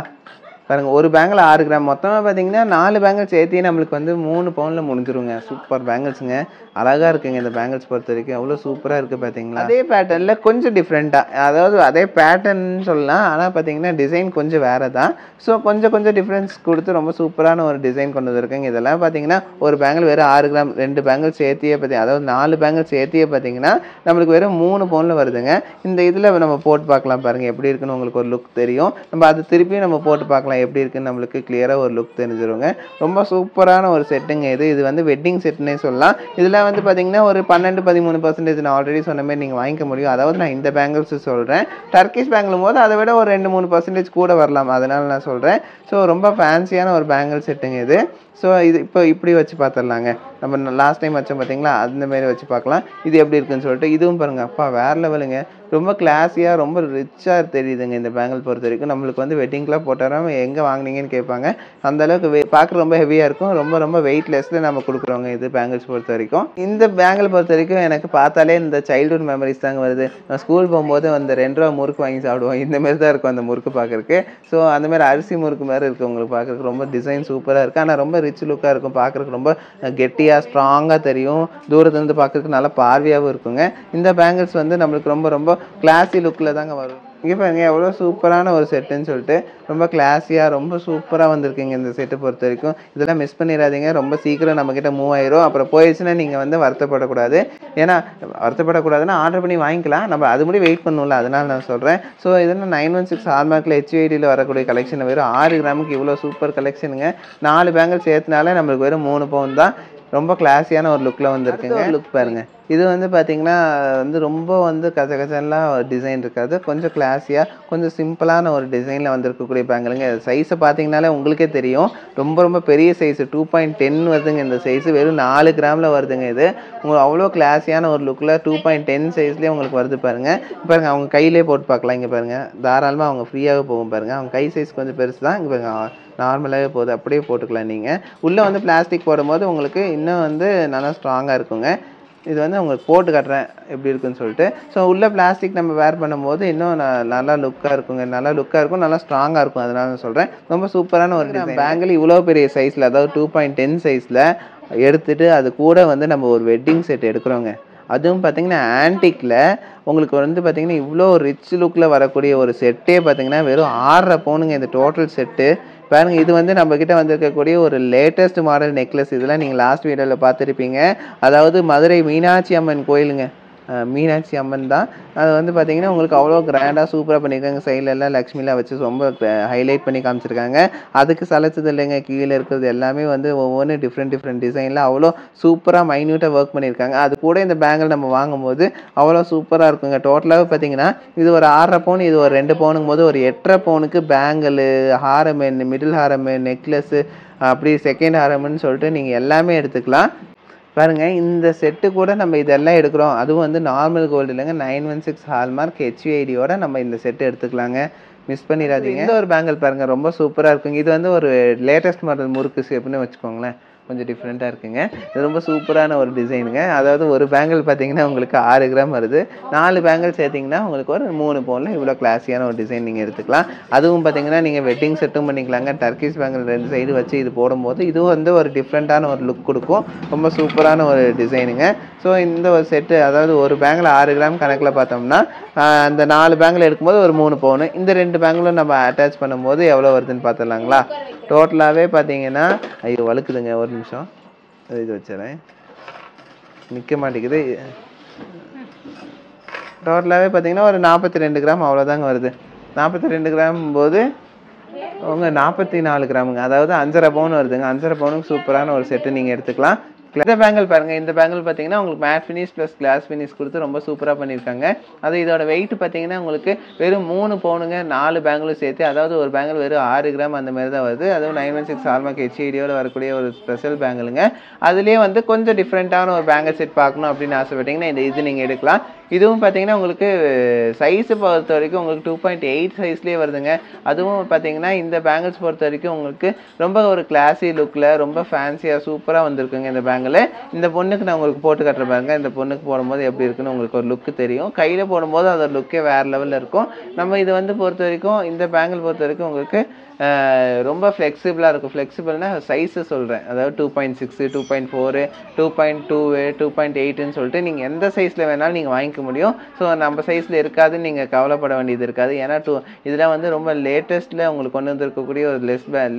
பாருங்கள், ஒரு பேங்கிள் 6 கிராம். மொத்தமாக பார்த்தீங்கன்னா 4 பேங்கிள் சேர்த்து நம்மளுக்கு வந்து 3 பவுனில் முடிஞ்சிருங்க. சூப்பர் பேங்கிள்ஸுங்க. அழகாக இருக்குங்க இந்த பேங்கிள்ஸ் பொறுத்த வரைக்கும். அவ்வளோ சூப்பராக இருக்குது பார்த்தீங்களா? அதே பேட்டர்னில் கொஞ்சம் டிஃப்ரெண்ட்டாக, அதாவது அதே பேட்டர்ன் சொல்லலாம். ஆனால் பார்த்தீங்கன்னா டிசைன் கொஞ்சம் வேறு தான். ஸோ கொஞ்சம் டிஃப்ரென்ஸ் கொடுத்து ரொம்ப சூப்பரான ஒரு டிசைன் கொண்டு வந்துருக்குங்க. இதெல்லாம் பார்த்தீங்கன்னா ஒரு பேங்கிள் வெறும் 6 கிராம். 2 பேங்கிள் சேர்த்தியே அதாவது 4 பேங்கிள் சேர்த்தியே பார்த்தீங்கன்னா நம்மளுக்கு வெறும் 3 பவுனில் வருதுங்க. இந்த இதில் நம்ம போட்டு பார்க்கலாம். பாருங்கள் எப்படி இருக்குன்னு உங்களுக்கு ஒரு லுக் தெரியும். நம்ம அது திருப்பியும் நம்ம போட்டு பார்க்கலாம் எப்படி இருக்குன்னு நம்மளுக்கு கிளியராக ஒரு லுக் தெரிஞ்சிருங்க. ரொம்ப சூப்பரான ஒரு செட்டுங்க இது. இது வந்து வெட்டிங் செட்டுன்னே சொல்லலாம். இதில் வந்து பார்த்தீங்கன்னா ஒரு 12-13% நான் ஆல்ரெடி சொன்ன மாதிரி நீங்கள் வாங்கிக்க முடியும். அதாவது நான் இந்த பேங்கிள்ஸ் சொல்கிறேன். டர்க்கிஷ் பேங்கிளும் போது அதை விட ஒரு 2-3% கூட வரலாம். அதனால் நான் சொல்கிறேன். ஸோ ரொம்ப ஃபேன்சியான ஒரு பேங்கிள் செட்டுங்க இது. ஸோ இது இப்போ இப்படி வச்சு பார்த்துடலாங்க. நம்ம லாஸ்ட் டைம் வச்சோம் பார்த்தீங்களா, அந்த மாரி வச்சு பார்க்கலாம். இது எப்படி இருக்குன்னு சொல்லிட்டு. இதுவும் பாருங்க, அப்பா வேற லெவலுங்க. ரொம்ப கிளாஸியாக ரொம்ப ரிச்சாக தெரியுதுங்க இந்த பேங்கிள் பொறுத்த வரைக்கும். நம்மளுக்கு வந்து வெட்டிங்லாம் போட்டாலும் எங்கே வாங்கினீங்கன்னு கேட்பாங்க. அந்த அளவுக்கு பார்க்க ரொம்ப ஹெவியாக இருக்கும். ரொம்ப ரொம்ப வெயிட்லெஸ்ல நம்ம கொடுக்குறோங்க இது பேங்கிள்ஸ் பொறுத்த வரைக்கும். இந்த பேங்கிள் பொறுத்த வரைக்கும் எனக்கு பார்த்தாலே இந்த சைல்டுஹுட் மெமரிஸ் தாங்க வருது. நான் ஸ்கூல் போகும்போது அந்த 2 ரூபா முறுக்கு வாங்கி சாப்பிடுவோம். இந்த மாதிரி தான் இருக்கும் அந்த முறுக்கு பார்க்குறக்கு. ஸோ அந்த மாதிரி அரிசி முறுக்கு மாதிரி இருக்குது உங்களுக்கு பார்க்குறக்கு. ரொம்ப டிசைன் சூப்பராக இருக்குது. ஆனால் ரொம்ப ரிச் லுக்காக இருக்கும். பார்க்குறக்கு ரொம்ப கெட்டியாக ஸ்ட்ராங்காக தெரியும். தூரத்துலேருந்து பார்க்குறதுக்கு நல்லா பார்வையாகவும் இருக்குங்க. இந்த பேங்கிள்ஸ் வந்து நம்மளுக்கு ரொம்ப ரொம்ப கிளாஸி லுக்கில் தாங்க வரும். இங்கே பாருங்க எவ்வளோ சூப்பரான ஒரு செட்டுன்னு சொல்லிட்டு. ரொம்ப கிளாஸியாக ரொம்ப சூப்பராக வந்திருக்குங்க இந்த செட்டு பொறுத்த வரைக்கும். இதெல்லாம் மிஸ் பண்ணிடாதீங்க. ரொம்ப சீக்கிரம் நம்மக்கிட்ட மூவ் ஆயிரும். அப்புறம் போயிடுச்சுன்னா நீங்கள் வந்து வருத்தப்படக்கூடாது. ஏன்னா வருத்தப்படக்கூடாதுன்னா ஆர்டர் பண்ணி வாங்கிக்கலாம். நம்ம அது முடி வெயிட் பண்ணணும்ல, அதனால நான் சொல்கிறேன். ஸோ இதெல்லாம் 916 ஹால்மார்க்கில் HUIDயில் வரக்கூடிய கலெக்ஷன் வெறும் 6 கிராமுக்கு இவ்வளோ சூப்பர் கலெக்ஷனுங்க. 4 பேங்கிள் சேர்த்துனாலே நம்மளுக்கு வெறும் 3 பவுன் தான். ரொம்ப கிளாஸியான ஒரு லுக்கில் வந்துருக்குங்க. லுக் பாருங்கள். இது வந்து பார்த்திங்கன்னா வந்து ரொம்ப வந்து கச்சகச்சன்லாம் டிசைன் இருக்காது. கொஞ்சம் கிளாஸியாக கொஞ்சம் சிம்பிளான ஒரு டிசைனில் வந்திருக்கக்கூடிய பேங்கிளுங்க. சைஸை பார்த்தீங்கனாலே உங்களுக்கே தெரியும். ரொம்ப ரொம்ப பெரிய சைஸு 2.10 வருதுங்க இந்த சைஸு. வெறும் 4 கிராமில் வருதுங்க இது. உங்களுக்கு அவ்வளோ கிளாஸியான ஒரு லுக்கில் 2.10 சைஸ்லேயே உங்களுக்கு வருது பாருங்கள். பாருங்கள் அவங்க கையிலே போட்டு பார்க்கலாம். இங்கே பாருங்கள் தாராளமாக அவங்க ஃப்ரீயாகவே போகும் பாருங்கள். அவங்க கை சைஸ் கொஞ்சம் பெருசு தான். இங்கே பாருங்கள் நார்மலாகவே போகுது. அப்படியே போட்டுக்கலாம் நீங்கள். உள்ளே வந்து பிளாஸ்டிக் போடும்போது உங்களுக்கு இன்னும் வந்து நல்லா ஸ்ட்ராங்காக இருக்குங்க. இது வந்து உங்களுக்கு போட்டு காட்டுறேன் எப்படி இருக்குன்னு சொல்லிட்டு. ஸோ உள்ள பிளாஸ்டிக் நம்ம வேர் பண்ணும்போது இன்னும் நல்லா லுக்காக இருக்குங்க. நல்லா லுக்காக இருக்கும், நல்லா ஸ்ட்ராங்காக இருக்கும். அதனால நான் சொல்கிறேன். ரொம்ப சூப்பரான ஒரு டிசைன். பேங்கிள் இவ்வளோ பெரிய சைஸில், அதாவது 2.10 சைஸில் எடுத்துகிட்டு அது கூட வந்து நம்ம ஒரு வெட்டிங் செட் எடுக்கிறோங்க. அதுவும் பார்த்திங்கன்னா ஆன்டிக்கில் உங்களுக்கு வந்து பார்த்திங்கன்னா இவ்வளோ ரிச் லுக்கில் வரக்கூடிய ஒரு செட்டே பார்த்திங்கன்னா வெறும் 6.5 பவுனுங்க இந்த டோட்டல் செட்டு. பாருங்கள், இது வந்து நம்மக்கிட்ட வந்திருக்கக்கூடிய ஒரு லேட்டஸ்ட் மாடல் நெக்லஸ். இதெல்லாம் நீங்கள் லாஸ்ட் வீடியோவில் பார்த்துருப்பீங்க. அதாவது மதுரை மீனாட்சி அம்மன் கோயிலுங்க. மீனாட்சி அம்மன் தான். அது வந்து பார்த்திங்கன்னா உங்களுக்கு அவ்வளோ கிராண்டாக சூப்பராக பண்ணியிருக்காங்க. சைட்லெல்லாம் லக்ஷ்மிலாம் வச்சு ரொம்ப ஹைலைட் பண்ணி காமிச்சிருக்காங்க. அதுக்கு சலைச்சது இல்லைங்க. கீழே இருக்கிறது எல்லாமே வந்து ஒவ்வொன்றும் டிஃப்ரெண்ட் டிசைனில் அவ்வளோ சூப்பராக மைன்யூட்டாக ஒர்க் பண்ணியிருக்காங்க. அது கூட இந்த பேங்கிள் நம்ம வாங்கும்போது அவ்வளோ சூப்பராக இருக்குங்க. டோட்டலாகவே பார்த்திங்கன்னா இது ஒரு 6.5 பவுன், இது ஒரு 2 பவுனுங்கும் போது ஒரு 8.5 பவுனுக்கு பேங்கிள், ஹாரம், மிடில் ஹாரம், நெக்லஸ்ஸு, அப்படி செகண்ட் ஹாரம்னு சொல்லிட்டு நீங்கள் எல்லாமே எடுத்துக்கலாம். பாருங்கள், இந்த செட்டு கூட நம்ம இதெல்லாம் எடுக்கிறோம். அதுவும் வந்து நார்மல் கோல்டு இல்லைங்க, 916 ஹால்மார்க் HUIDயோட நம்ம இந்த செட்டு எடுத்துக்கலாங்க. மிஸ் பண்ணிடாதீங்க. இந்த ஒரு பேங்கிள் பாருங்கள், ரொம்ப சூப்பராக இருக்குங்க. இது வந்து ஒரு லேட்டஸ்ட் மாடல் முறுக்கு ஷேப்னு வச்சுக்கோங்களேன். கொஞ்சம் டிஃப்ரெண்ட்டாக இருக்குங்க. இது ரொம்ப சூப்பரான ஒரு டிசைனுங்க. அதாவது ஒரு பேங்கிள் பார்த்தீங்கன்னா உங்களுக்கு 6 கிராம் வருது. 4 பேங்கிள் சேர்த்திங்கன்னா உங்களுக்கு ஒரு 3 பவுனில் இவ்வளோ கிளாஸியான ஒரு டிசைன் நீங்கள் எடுத்துக்கலாம். அதுவும் பார்த்தீங்கன்னா நீங்கள் வெட்டிங் செட்டும் பண்ணிக்கலாங்க. டர்க்கிஷ் பேங்கிள் 2 சைடு வச்சு இது போடும்போது இதுவும் வந்து ஒரு டிஃப்ரெண்ட்டான ஒரு லுக் கொடுக்கும். ரொம்ப சூப்பரான ஒரு டிசைனுங்க. ஸோ இந்த ஒரு செட்டு, அதாவது ஒரு பேங்கில் 6 கிராம் கணக்கில் பார்த்தோம்னா அந்த 4 பேங்கில் எடுக்கும்போது ஒரு 3 பவுனு. இந்த 2 பேங்கிலும் நம்ம அட்டாச் பண்ணும்போது எவ்வளோ வருதுன்னு பார்த்துடலாங்களா? டோட்டலாகவே பார்த்தீங்கன்னா, ஐயோ வழுக்குதுங்க, ஒரு நிமிஷம் இது வச்சுறேன், நிற்க மாட்டேங்குது. டோட்டலாகவே பார்த்தீங்கன்னா ஒரு 42 கிராம் அவ்வளோதாங்க வருது. 42 கிராம் போது உங்க 44 கிராமுங்க. அதாவது 5.5 பவுன் வருதுங்க. 5.5 பவுனுக்கு சூப்பரான ஒரு செட்டு நீங்கள் எடுத்துக்கலாம். இந்த பேங்கிள் பாருங்கள். இந்த பேங்கிள் பார்த்தீங்கன்னா உங்களுக்கு matte finish plus glass finish கொடுத்து ரொம்ப சூப்பராக பண்ணியிருக்காங்க. அது இதோட வெயிட் பார்த்தீங்கன்னா உங்களுக்கு வெறும் 3 பவுனுங்க. 4 பேங்கிளும் சேர்த்து, அதாவது ஒரு பேங்கிள் வெறும் 6 கிராம் அந்த மாதிரி தான் வருது. அதுவும் 916 ஹால்மார்க் HUIDயோட வரக்கூடிய ஒரு ஸ்பெஷல் பேங்கிளுங்க. அதுலேயே வந்து கொஞ்சம் டிஃப்ரெண்ட்டான ஒரு பேங்கிள் செட் பார்க்கணும் அப்படின்னு ஆசைப்பட்டீங்கன்னா இது நீங்கள் எடுக்கலாம். இதுவும் பார்த்தீங்கன்னா உங்களுக்கு சைஸு பொறுத்த வரைக்கும் உங்களுக்கு 2.8 சைஸ்லேயே வருதுங்க. அதுவும் பார்த்தீங்கன்னா இந்த பேங்கிள்ஸ் பொறுத்த வரைக்கும் உங்களுக்கு ரொம்ப ஒரு கிளாஸி லுக்கில் ரொம்ப ஃபேன்சியாக சூப்பராக வந்திருக்குங்க இந்த பேங்கிள். இந்த பொண்ணுக்கு நான் உங்களுக்கு போட்டு கட்டுற பாருங்க. இந்த பொண்ணுக்கு போடும்போது எப்படி இருக்குன்னு உங்களுக்கு ஒரு லுக்கு தெரியும். கையில் போடும்போது அதோட லுக்கே வேறு லெவலில் இருக்கும். நம்ம இது வந்து பொறுத்த வரைக்கும், இந்த பேங்கிள் பொறுத்த வரைக்கும் உங்களுக்கு ரொம்ப ஃப்ளெக்சிபிளாக இருக்கும். ஃப்ளெக்சிபிள்னா சைஸு சொல்கிறேன். அதாவது 2.6, 2.4, 2.2, 2.8ன்னு சொல்லிட்டு நீங்கள் எந்த சைஸில் வேணாலும் நீங்கள் வாங்கிக்க முடியும். ஸோ நம்ம சைஸில் இருக்காதுன்னு நீங்கள் கவலைப்பட வேண்டியது இருக்காது. ஏன்னா இதெல்லாம் வந்து ரொம்ப லேட்டஸ்ட்டில் உங்களுக்கு கொண்டு வந்துருக்கக்கூடிய ஒரு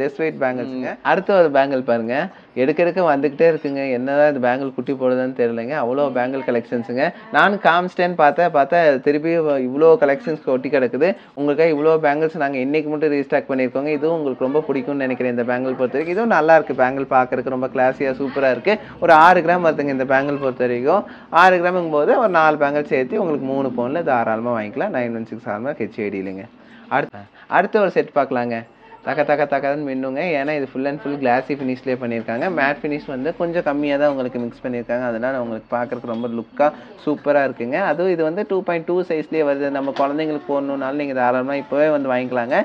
லெஸ் வெயிட் பேங்கிள்ஸுங்க. அடுத்த ஒரு பேங்கிள் பாருங்கள், எடுக்க வந்துக்கிட்டே இருக்குங்க. என்னதான் இந்த பேங்கிள் குட்டி போடுதுன்னு தெரியலைங்க. அவ்வளோ பேங்கிள் கலெக்ஷன்ஸுங்க. நானும் காமிச்சிட்டேன்னு பார்த்தா திருப்பி இவ்வளோ கலெக்ஷன்ஸ் ஒட்டி கிடக்குது. உங்களுக்காக இவ்வளோ பேங்கிள்ஸ் நாங்கள் இன்றைக்கி மட்டும் ரீஸ்டாக் பண்ணியிருக்கோங்க. இதுவும் உங்களுக்கு ரொம்ப பிடிக்கும்னு நினைக்கிறேன். இந்த பேங்கிள் பொறுத்த வரைக்கும் இதுவும் நல்லா இருக்குது. பேங்கிள் பார்க்குறதுக்கு ரொம்ப கிளாஸியாக சூப்பராக இருக்குது. ஒரு 6 கிராம் வருதுங்க இந்த பேங்கிள் பொறுத்த வரைக்கும். 6 கிராமுங்கும் போது ஒரு 4 பேங்கிள் சேர்த்து உங்களுக்கு 3 பவுனில் தாராளமாக வாங்கிக்கலாம். 916 ஹால்மார்க் HUID இல்லைங்க. அடுத்த ஒரு செட் பார்க்கலாங்க. தக்க தக்க தக்கன்னு மின்னுங்க. ஏன்னா இது ஃபுல் அண்ட் ஃபுல் கிளாஸி ஃபினிஷ்லேயே பண்ணியிருக்காங்க. மேட் ஃபினிஷ் வந்து கொஞ்சம் கம்மியாக தான் உங்களுக்கு மிக்ஸ் பண்ணியிருக்காங்க. அதனால் உங்களுக்கு பார்க்குறதுக்கு ரொம்ப லுக்காக சூப்பராக இருக்குங்க. அதுவும் இது வந்து 2.2 சைஸ்லேயே வருது. நம்ம குழந்தைங்களுக்கு போடணுன்னாலும் நீங்கள் தாராளமாக இப்போவே வந்து வாங்கிக்கலாங்க.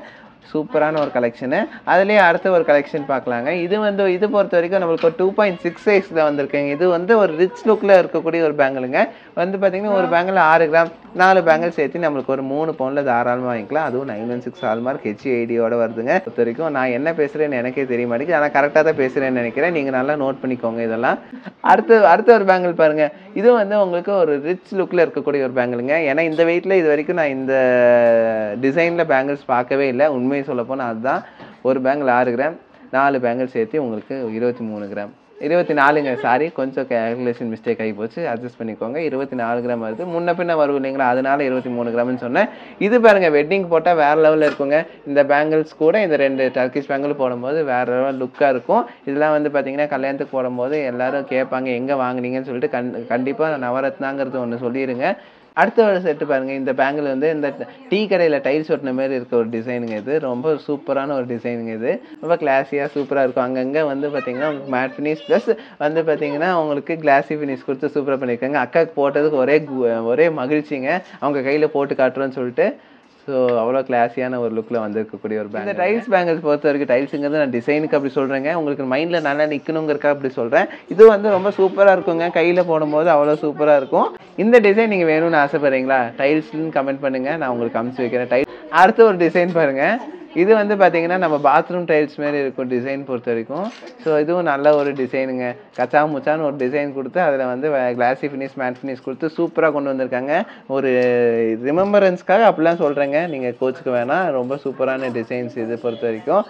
சூப்பரான ஒரு கலெக்ஷனு. அதுலேயே அடுத்த ஒரு கலெக்ஷன் பார்க்கலாங்க. இது பொறுத்த வரைக்கும் நம்மளுக்கு ஒரு 2.6 சைஸில் வந்திருக்குங்க. இது வந்து ஒரு ரிச் லுக்கில் இருக்கக்கூடிய ஒரு பேங்கிளுங்க. வந்து பார்த்தீங்கன்னா ஒரு பேங்கில் 6 கிராம் 4 பேங்கிள் சேர்த்து நம்மளுக்கு ஒரு 3 பவுனில் தாராளமாக வாங்கிக்கலாம். அதுவும் 916 ஹால்மார்க் HID-யோட வருதுங்க. பொறுத்த வரைக்கும் நான் என்ன பேசுகிறேன்னு எனக்கே தெரிய மாட்டேங்குது. ஆனால் கரெக்டாக தான் பேசுகிறேன்னு நினைக்கிறேன். நீங்கள் நல்லா நோட் பண்ணிக்கோங்க இதெல்லாம். அடுத்த ஒரு பேங்கிள் பாருங்கள். இதுவும் வந்து உங்களுக்கு ஒரு ரிச் லுக்கில் இருக்கக்கூடிய ஒரு பேங்கிளுங்க. ஏன்னா இந்த வெயிட்டில் இது வரைக்கும் நான் இந்த டிசைனில் பேங்கிள்ஸ் பார்க்கவே இல்லை. உண்மையை சொல்லப்போனால் அதுதான். ஒரு பேங்கிள் 6 கிராம் 4 பேங்கிள் சேர்த்து உங்களுக்கு 23 கிராம் 24ங்க. சாரி, கொஞ்சம் கேல்குலேஷன் மிஸ்டேக் ஆகி போச்சு, அட்ஜஸ்ட் பண்ணிக்கோங்க. 24 கிராம் வருது. முன்ன பின்ன வரும் இல்லைங்களா, அதனால 23 கிராம்னு சொன்னேன். இது பாருங்கள், வெட்டிங் போட்டால் வேறு லெவலில் இருக்குங்க. இந்த பேங்கிள்ஸ் கூட இந்த 2 டர்க்கிஷ் பேங்கிள் போடும்போது வேறு லெவல் லுக்காக இருக்கும். இதெல்லாம் வந்து பார்த்தீங்கன்னா கல்யாணத்துக்கு போடும்போது எல்லோரும் கேட்பாங்க எங்கே வாங்கினீங்கன்னு சொல்லிட்டு கண்டிப்பாக நவரத்னாங்கிறது ஒன்று சொல்லிடுங்க. அடுத்த ஒரு செட்டு பாருங்கள். இந்த பேங்கிள் வந்து இந்த டீ கடையில் டைல்ஸ் ஒட்டின மாரி இருக்க ஒரு டிசைனுங்க. இது ரொம்ப சூப்பரான ஒரு டிசைனுங்க. இது ரொம்ப கிளாஸியாக சூப்பராக இருக்கும். அங்கங்கே வந்து பார்த்தீங்கன்னா உங்களுக்கு மேட் ஃபினிஷ் ப்ளஸ் வந்து பார்த்தீங்கன்னா உங்களுக்கு கிளாஸி ஃபினிஷ் கொடுத்து சூப்பராக பண்ணியிருக்காங்க. அக்காவுக்கு போட்டதுக்கு ஒரே மகிழ்ச்சிங்க. அவங்க கையில் போட்டு காட்டுறோன்னு சொல்லிட்டு. ஸோ அவ்வளோ கிளாஸியான ஒரு லுக்கில் வந்திருக்கக்கூடிய ஒரு பேங்கிள். இந்த டைல்ஸ் பேங்கிள்ஸ் பொறுத்த வரைக்கும் டைல்ஸுங்கிறது நான் டிசைனுக்கு அப்படி சொல்கிறேங்க. உங்களுக்கு மைண்டில் நல்லா நிற்கணுங்கிறக்கா அப்படி சொல்கிறேன். இது வந்து ரொம்ப சூப்பராக இருக்குங்க. கையில் போடும்போது அவ்வளோ சூப்பராக இருக்கும். இந்த டிசைன் நீங்கள் வேணும்னு ஆசைப்படுறீங்களா? டைல்ஸ்ன்னு கமெண்ட் பண்ணுங்கள், நான் உங்களுக்கு அனுப்பிச்சி வைக்கிறேன். அடுத்த ஒரு டிசைன் பாருங்கள். இது வந்து பார்த்தீங்கன்னா நம்ம பாத்ரூம் டைல்ஸ் மாரி இருக்கும் டிசைன் பொறுத்த வரைக்கும். ஸோ இதுவும் நல்ல ஒரு டிசைனுங்க. கச்சா முச்சான்னு ஒரு டிசைன் கொடுத்து அதில் வந்து கிளாஸி ஃபினிஷ் மேட் ஃபினிஷ் கொடுத்து சூப்பராக கொண்டு வந்திருக்காங்க. ஒரு ரிமெம்பரன்ஸ்க்காக அப்படிலாம் சொல்கிறேங்க, நீங்கள் கோச்சுக்க வேணாம். ரொம்ப சூப்பரான டிசைன்ஸ் இது பொறுத்த வரைக்கும்.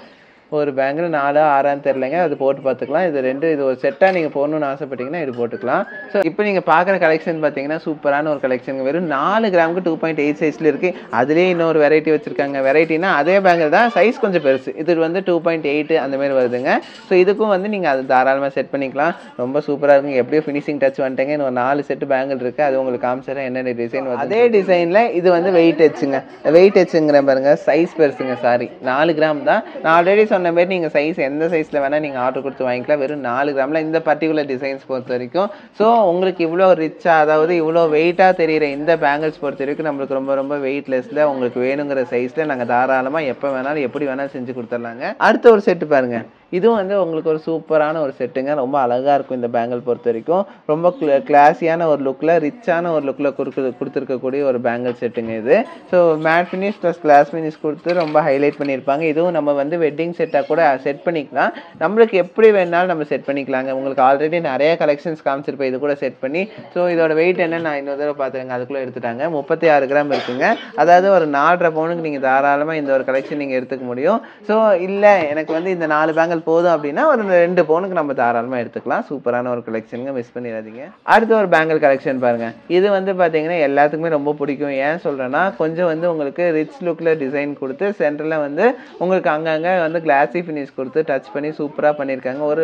ஒரு பேங்கில் 4 6 தெரிலங்க, அது போட்டு பார்த்துக்கலாம். இது ஒரு செட்டாக நீங்கள் போடணுன்னு ஆசைப்பட்டீங்கன்னா இது போட்டுக்கலாம். ஸோ இப்போ நீங்கள் பார்க்குற கலெக்ஷன் பார்த்தீங்கன்னா சூப்பரான ஒரு கலெக்ஷன். வெறும் 4 கிராமுக்கு 2.8 சைஸில் இருக்குது. அதுலேயே இன்னொரு வெரைட்டி வச்சுருக்காங்க. வெரைட்டினா அதே பேங்கில் தான், சைஸ் கொஞ்சம் பெருசு. இது வந்து 2.8 அந்தமாரி வருதுங்க. ஸோ இதுக்கும் வந்து நீங்கள் அது தாராளமாக செட் பண்ணிக்கலாம். ரொம்ப சூப்பராக இருக்குங்க. எப்படியோ ஃபினிஷிங் டச் வந்துட்டேங்க. இன்னும் 4 செட்டு பேங்கில் இருக்குது. அது உங்களுக்கு காமிச்சிடறேன் என்னென்ன டிசைன் வருது. அதே டிசைனில் இது வந்து வெயிட் ஹெச்சுங்கிற பாருங்கள். சைஸ் பெருசுங்க. சாரி, 4 கிராம் தான். நான் ஆல்ரெடி சொன்ன மாதிரி நீங்கள் சைஸ் எந்த சைஸில் வேணால் நீங்கள் ஆர்டர் கொடுத்து வாங்கிக்கலாம். வெறும் 4 கிராமில் இந்த பர்டிகுலர் டிசைன்ஸ் பொறுத்த வரைக்கும். ஸோ உங்களுக்கு இவ்வளோ ரிச்சாக, அதாவது இவ்வளோ வெயிட்டாக தெரிகிற இந்த பேங்கிள்ஸ் பொறுத்த வரைக்கும் நம்மளுக்கு ரொம்ப ரொம்ப வெயிட்லெஸில் உங்களுக்கு வேணுங்கிற சைஸில் நாங்கள் தாராளமாக எப்போ வேணாலும் எப்படி வேணாலும் செஞ்சு கொடுத்துட்லாங்க. அடுத்த ஒரு செட்டு பாருங்கள். இதுவும் வந்து உங்களுக்கு ஒரு சூப்பரான ஒரு செட்டுங்க. ரொம்ப அழகாக இருக்கும் இந்த பேங்கிள் பொறுத்த வரைக்கும். ரொம்ப கிளாஸியான ஒரு லுக்கில், ரிச்சான ஒரு லுக்கில் கொடுத்துருக்கக்கூடிய ஒரு பேங்கிள் செட்டுங்க இது. So matte finish plus glass finish கொடுத்து ரொம்ப ஹைலைட் பண்ணியிருப்பாங்க. இதுவும் நம்ம வந்து வெட்டிங் செட்டாக கூட செட் பண்ணிக்கலாம். நம்மளுக்கு எப்படி வேணாலும் நம்ம செட் பண்ணிக்கலாங்க. உங்களுக்கு ஆல்ரெடி நிறைய கலெக்ஷன்ஸ் காமிச்சிருப்பேன் இது கூட செட் பண்ணி. ஸோ இதோட வெயிட் என்ன நான் இன்னொரு தடவை பார்த்துருங்க. அதுக்குள்ளே எடுத்துட்டாங்க. 36 கிராம் இருக்குங்க. அதாவது ஒரு 4.5 பவுனுக்கு நீங்கள் தாராளமாக இந்த ஒரு கலெக்ஷன் நீங்கள் எடுத்துக்க முடியும். ஸோ இல்லை எனக்கு வந்து இந்த 4 பேங்கிள் போதும் அப்படின்னா ஒரு 2 பவுனுக்கு நம்ம தாராளமாக எடுத்துக்கலாம். சூப்பரான ஒரு கலெக்ஷனுங்க, மிஸ் பண்ணிடாதீங்க. அடுத்த ஒரு பேங்கிள் கலெக்ஷன் பாருங்கள். இது வந்து பார்த்தீங்கன்னா எல்லாத்துக்குமே ரொம்ப பிடிக்கும். ஏன் சொல்கிறேன்னா கொஞ்சம் வந்து உங்களுக்கு ரிச் லுக்கில் டிசைன் கொடுத்து சென்டரில் வந்து உங்களுக்கு அங்கங்கே வந்து கிளாஸி ஃபினிஷ் கொடுத்து டச் பண்ணி சூப்பராக பண்ணியிருக்காங்க. ஒரு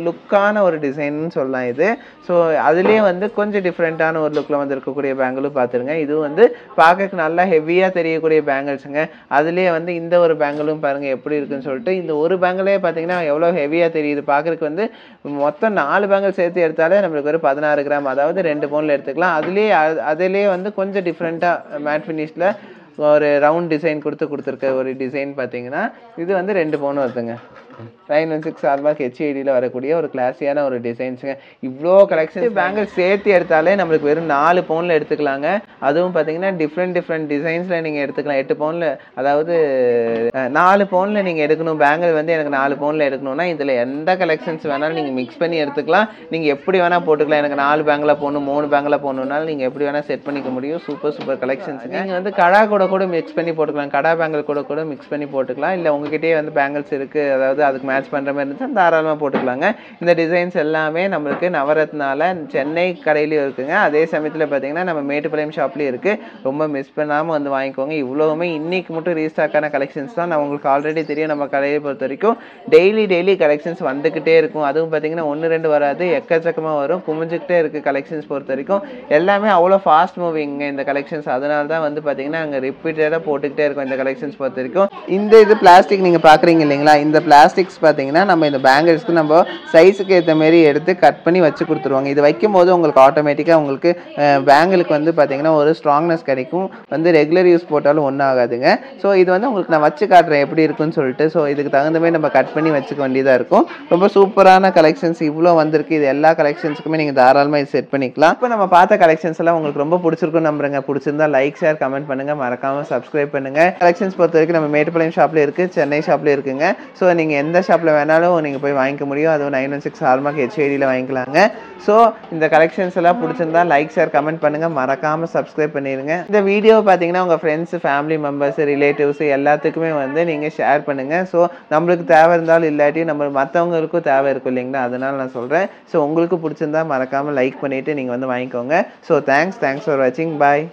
லுக்கான ஒரு டிசைன்னு சொல்லலாம் இது. ஸோ அதுலேயே வந்து கொஞ்சம் டிஃப்ரெண்ட்டான ஒரு லுக்கில் வந்து இருக்கக்கூடிய பேங்கிளும் பார்த்துருங்க. இதுவும் வந்து பார்க்க நல்லா ஹெவியாக தெரியக்கூடிய பேங்கிள்ஸுங்க. அதுலேயே வந்து இந்த ஒரு பேங்கிளும் பாருங்கள் எப்படி இருக்குன்னு சொல்லிட்டு. இந்த ஒரு பேங்கிளே பார்த்தீங்கன்னா எவ்வளோ ஹெவியாக தெரியுது பார்க்குறதுக்கு. வந்து மொத்தம் 4 பேங்கிள் சேர்த்து எடுத்தாலே நம்மளுக்கு ஒரு 16 கிராம், அதாவது 2 பவுனில் எடுத்துக்கலாம். அதுலேயே வந்து கொஞ்சம் டிஃப்ரெண்ட்டாக மேட் ஃபினிஷில் ஒரு ரவுண்ட் டிசைன் கொடுத்துருக்க ஒரு டிசைன் பார்த்தீங்கன்னா இது வந்து 2 பவுன் வருதுங்க. 916 ஹால்மார்க் HID-யில் வரக்கூடிய ஒரு கிளாஸியான ஒரு டிசைன்ஸுங்க. இவ்வளோ கலெக்ஷன்ஸ் பேங்கிள் சேர்த்து எடுத்தாலே நம்மளுக்கு வெறும் 4 பவுனில் எடுத்துக்கலாங்க. அதுவும் பார்த்தீங்கன்னா டிஃப்ரெண்ட் டிசைன்ஸில் நீங்கள் எடுத்துக்கலாம். 8 பவுனில், அதாவது 4 பவுனில் நீங்கள் எடுக்கணும். பேங்கிள் வந்து எனக்கு 4 பவுனில் எடுக்கணும்னா இதில் எந்த கலெக்ஷன்ஸ் வேணாலும் நீங்கள் மிக்ஸ் பண்ணி எடுத்துக்கலாம். நீங்கள் எப்படி வேணால் போட்டுக்கலாம். எனக்கு 4 பேங்கில் போடணும், 3 பேங்கில் போடணுன்னாலும் நீங்கள் எப்படி வேணால் செட் பண்ணிக்க முடியும். சூப்பர் கலெக்ஷன்ஸுங்க. நீங்கள் வந்து கடா கூட மிக்ஸ் பண்ணி போட்டுக்கலாம். கடா பேங்கிள் கூட மிக்ஸ் பண்ணி போட்டுக்கலாம். இல்லை உங்ககிட்டயே வந்து பேங்கிள்ஸ் இருக்குது, அதாவது அதுக்கு மேட்ச் பண்ணுற மாதிரி இருந்துச்சு தாராளமாக போட்டுக்கலாங்க. இந்த டிசைன்ஸ் எல்லாமே நம்மளுக்கு நவரத்னால சென்னை கடையிலையும் இருக்குங்க. அதே சமயத்தில் பார்த்தீங்கன்னா நம்ம மேட்டுப்பாளையம் ஷாப்லேயும் இருக்குது. ரொம்ப மிஸ் பண்ணாமல் வந்து வாங்கிக்கோங்க. இவ்வளோவுமே இன்னைக்கு மட்டும் ரீஸ்டாக்கான கலெக்ஷன்ஸ் தான். நான் உங்களுக்கு ஆல்ரெடி தெரியும் நம்ம கடையை பொறுத்த வரைக்கும் டெய்லி கலெக்ஷன்ஸ் வந்துக்கிட்டே இருக்கும். அதுவும் பார்த்தீங்கன்னா 1 2 வராது, எக்கச்சக்கமாக வரும். குமிஞ்சிக்கிட்டே இருக்குது கலெக்ஷன்ஸ் பொறுத்த வரைக்கும். எல்லாமே அவ்வளோ ஃபாஸ்ட் மூவிங்க இந்த கலெக்ஷன்ஸ். அதனால தான் வந்து பார்த்தீங்கன்னா நாங்கள் ரிப்பீட்டடாக போட்டுக்கிட்டே இருக்கோம் இந்த கலெக்ஷன்ஸ் பொறுத்த வரைக்கும். இந்த இது பிளாஸ்டிக் நீங்கள் பார்க்குறீங்க இல்லைங்களா, இந்த பிளாஸ்டிக்ஸ் பார்த்தீங்கன்னா நம்ம இந்த பேங்கிள்ஸ்க்கு நம்ம சைஸுக்கு ஏற்ற மாரி எடுத்து கட் பண்ணி வச்சு கொடுத்துருவாங்க. இது வைக்கும் போது உங்களுக்கு ஆட்டோமேட்டிக்காக உங்களுக்கு பேங்கிளுக்கு வந்து பார்த்தீங்கன்னா ஒரு ஸ்ட்ராங்னஸ் கிடைக்கும். வந்து ரெகுலர் யூஸ் போட்டாலும் ஒன்றும் ஆகாதுங்க. ஸோ இது வந்து உங்களுக்கு நான் வச்சு காட்டுறேன் எப்படி இருக்குன்னு சொல்லிட்டு. ஸோ இதுக்கு தகுந்த மாதிரி நம்ம கட் பண்ணி வச்சுக்க வேண்டியதாக இருக்கும். ரொம்ப சூப்பரான கலெக்ஷன்ஸ் இவ்வளோ வந்திருக்கு. இது எல்லா கலெக்ஷன்ஸுக்குமே நீங்கள் தாராளமாக இது செட் பண்ணிக்கலாம். இப்போ நம்ம பார்த்த கலெக்ஷன்ஸ் எல்லாம் உங்களுக்கு ரொம்ப பிடிச்சிருக்குன்னு நம்புறேங்க. பிடிச்சிருந்தா லைக் ஷேர் கமெண்ட் பண்ணுங்க, மறக்காம சப்ஸ்கிரைப் பண்ணுங்க. கலெக்ஷன்ஸ் பொறுத்த வரைக்கும் நம்ம மேட்டுப்பாளையம் ஷாப்ல இருக்கு, சென்னை ஷாப்ல இருக்குங்க. ஸோ நீங்க எந்த ஷாப்ல வேணாலும் நீங்க போய் வாங்கிக்க முடியும். அதுவும் 916 ஹால்மார்க் HIDல வாங்கிக்கலாங்க. ஸோ இந்த கலெக்ஷன்ஸ் எல்லாம் பிடிச்சிருந்தா லைக் ஷேர் கமெண்ட் பண்ணுங்க, மறக்காம சப்ஸ்கிரைப் பண்ணிருங்க. இந்த வீடியோ பார்த்தீங்கன்னா உங்க ஃப்ரெண்ட்ஸ், ஃபேமிலி மெம்பர்ஸ், ரிலேட்டிவ்ஸ் எல்லாத்துக்குமே வந்து நீங்க ஷேர் பண்ணுங்க. ஸோ நம்மளுக்கு தேவை இருந்தாலும் இல்லாட்டி நம்ம மற்றவங்களுக்கும் தேவை இருக்கும் இல்லைங்களா, அதனால நான் சொல்றேன். ஸோ உங்களுக்கு பிடிச்சிருந்தா மறக்காம லைக் பண்ணிட்டு நீங்க வந்து வாங்கிக்கோங்க. ஸோ தேங்க்ஸ் ஃபார் வாட்சிங். பாய்.